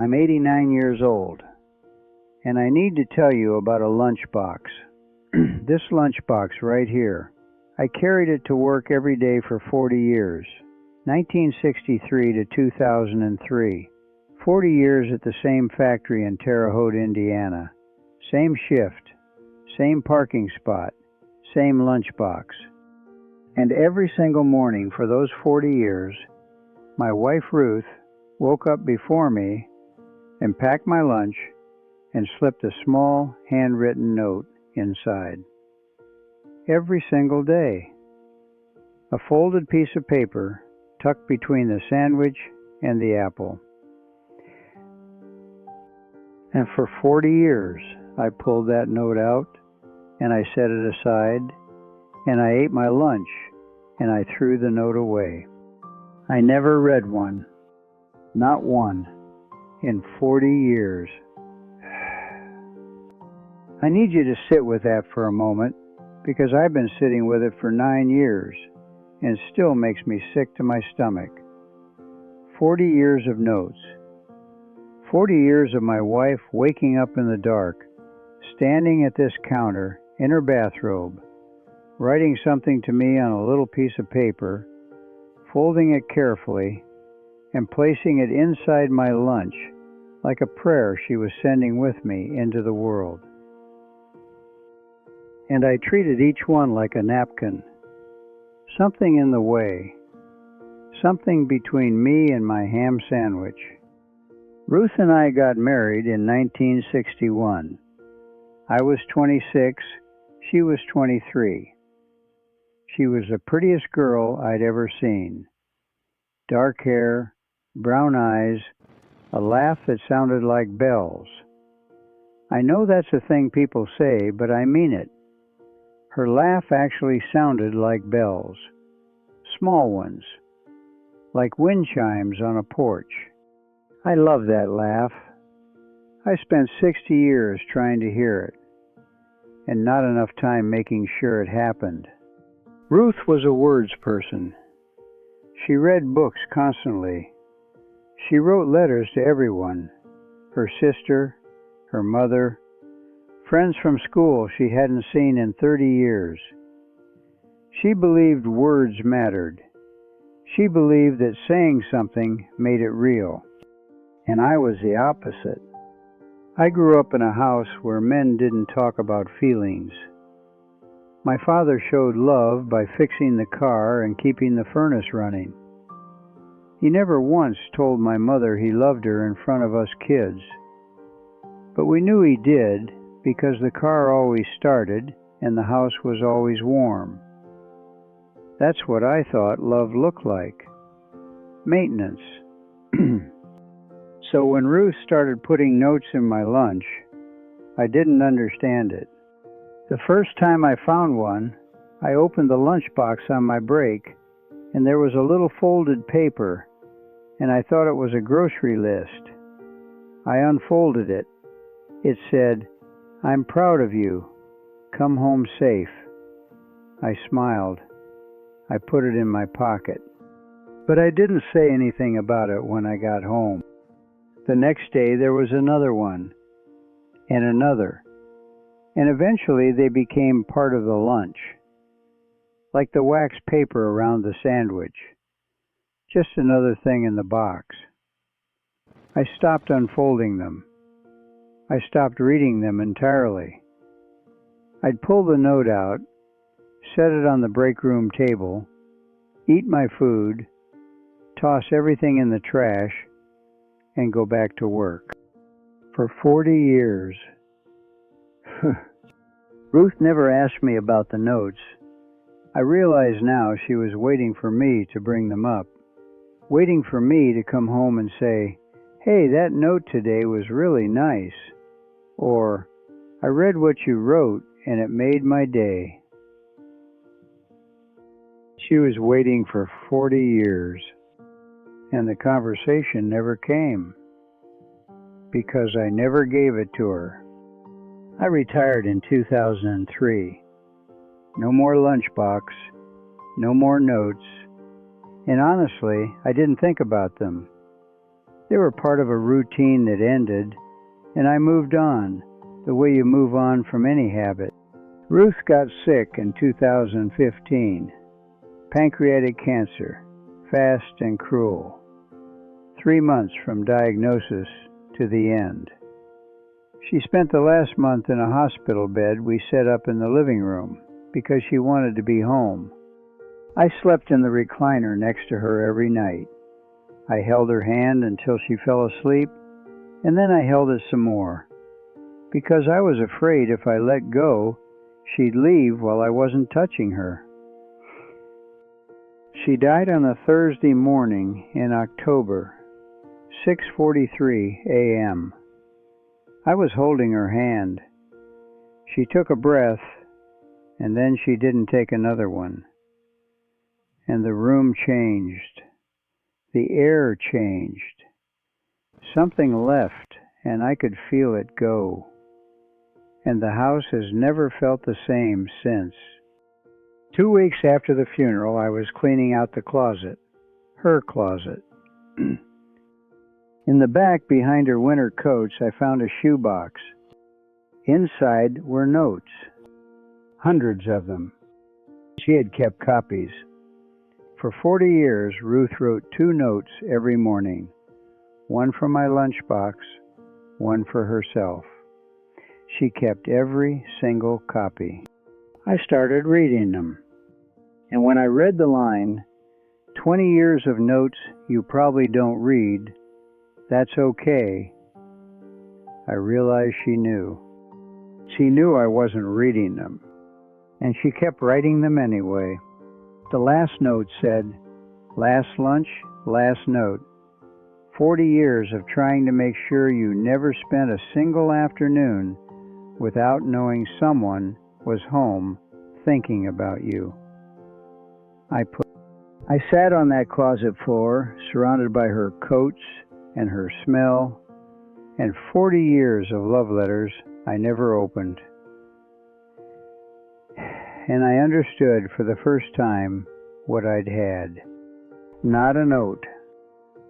I'm 89 years old, and I need to tell you about a lunchbox. This lunchbox right here. I carried it to work every day for 40 years, 1963 to 2003. 40 years at the same factory in Terre Haute, Indiana. Same shift, same parking spot, same lunchbox. And every single morning for those 40 years, my wife Ruth woke up before me and packed my lunch and slipped a small handwritten note inside. Every single day. A folded piece of paper tucked between the sandwich and the apple. And for 40 years, I pulled that note out and I set it aside and I ate my lunch and I threw the note away. I never read one. Not one. In 40 years. I need you to sit with that for a moment because I've been sitting with it for 9 years and it still makes me sick to my stomach. 40 years of notes. 40 years of my wife waking up in the dark, standing at this counter in her bathrobe, writing something to me on a little piece of paper, folding it carefully, and placing it inside my lunch like a prayer she was sending with me into the world. And I treated each one like a napkin. Something in the way. Something between me and my ham sandwich. Ruth and I got married in 1961. I was 26, she was 23. She was the prettiest girl I'd ever seen. Dark hair, brown eyes, a laugh that sounded like bells. I know that's a thing people say, but I mean it. Her laugh actually sounded like bells. Small ones, like wind chimes on a porch. I love that laugh. I spent 60 years trying to hear it, and not enough time making sure it happened. Ruth was a words person. She read books constantly. She wrote letters to everyone, her sister, her mother, friends from school she hadn't seen in 30 years. She believed words mattered. She believed that saying something made it real. And I was the opposite. I grew up in a house where men didn't talk about feelings. My father showed love by fixing the car and keeping the furnace running. He never once told my mother he loved her in front of us kids. But we knew he did because the car always started and the house was always warm. That's what I thought love looked like. Maintenance. So when Ruth started putting notes in my lunch, I didn't understand it. The first time I found one, I opened the lunchbox on my break, and there was a little folded paper, and I thought it was a grocery list. I unfolded it. It said, "I'm proud of you. Come home safe." I smiled. I put it in my pocket. But I didn't say anything about it when I got home. The next day there was another one, and another, and eventually they became part of the lunch, like the wax paper around the sandwich, just another thing in the box. I stopped unfolding them. I stopped reading them entirely. I'd pull the note out, set it on the break room table, eat my food, toss everything in the trash, and go back to work. For 40 years. Ruth never asked me about the notes. I realize now she was waiting for me to bring them up, waiting for me to come home and say, "Hey, that note today was really nice," or, "I read what you wrote and it made my day." She was waiting for 40 years. And the conversation never came, because I never gave it to her. I retired in 2003. No more lunchbox, no more notes, and honestly, I didn't think about them. They were part of a routine that ended, and I moved on, the way you move on from any habit. Ruth got sick in 2015. Pancreatic cancer, fast and cruel. 3 months from diagnosis to the end. She spent the last month in a hospital bed we set up in the living room because she wanted to be home. I slept in the recliner next to her every night. I held her hand until she fell asleep, and then I held it some more, because I was afraid if I let go, she'd leave while I wasn't touching her. She died on a Thursday morning in October, 6:43 a.m. I was holding her hand. She took a breath, and then she didn't take another one. And the room changed. The air changed. Something left, and I could feel it go. And the house has never felt the same since. 2 weeks after the funeral, I was cleaning out the closet, her closet. In the back behind her winter coats, I found a shoebox. Inside were notes, hundreds of them. She had kept copies. For 40 years, Ruth wrote 2 notes every morning, one for my lunchbox, one for herself. She kept every single copy. I started reading them. And when I read the line, 20 years of notes you probably don't read, that's okay, I realized she knew. She knew I wasn't reading them, and she kept writing them anyway. The last note said, "Last lunch, last note. 40 years of trying to make sure you never spent a single afternoon without knowing someone was home thinking about you." I sat on that closet floor, surrounded by her coats and her smell, and 40 years of love letters I never opened. And I understood for the first time what I'd had. Not a note,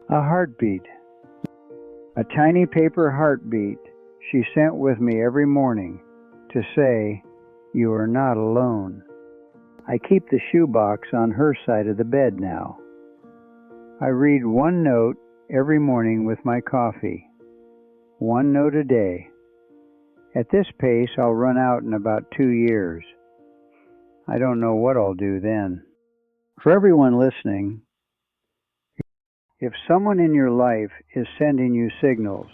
a heartbeat. A tiny paper heartbeat she sent with me every morning to say, "You are not alone." I keep the shoebox on her side of the bed now. I read 1 note every morning with my coffee. 1 note a day. At this pace, I'll run out in about 2 years. I don't know what I'll do then. For everyone listening, if someone in your life is sending you signals,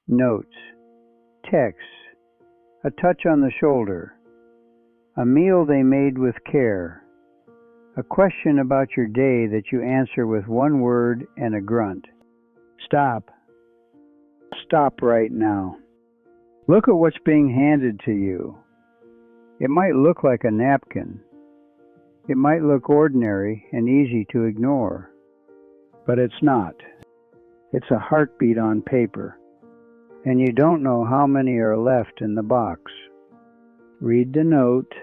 notes, texts, a touch on the shoulder, a meal they made with care, a question about your day that you answer with 1 word and a grunt, stop. Stop right now. Look at what's being handed to you. It might look like a napkin. It might look ordinary and easy to ignore, but it's not. It's a heartbeat on paper, and you don't know how many are left in the box. Read the note,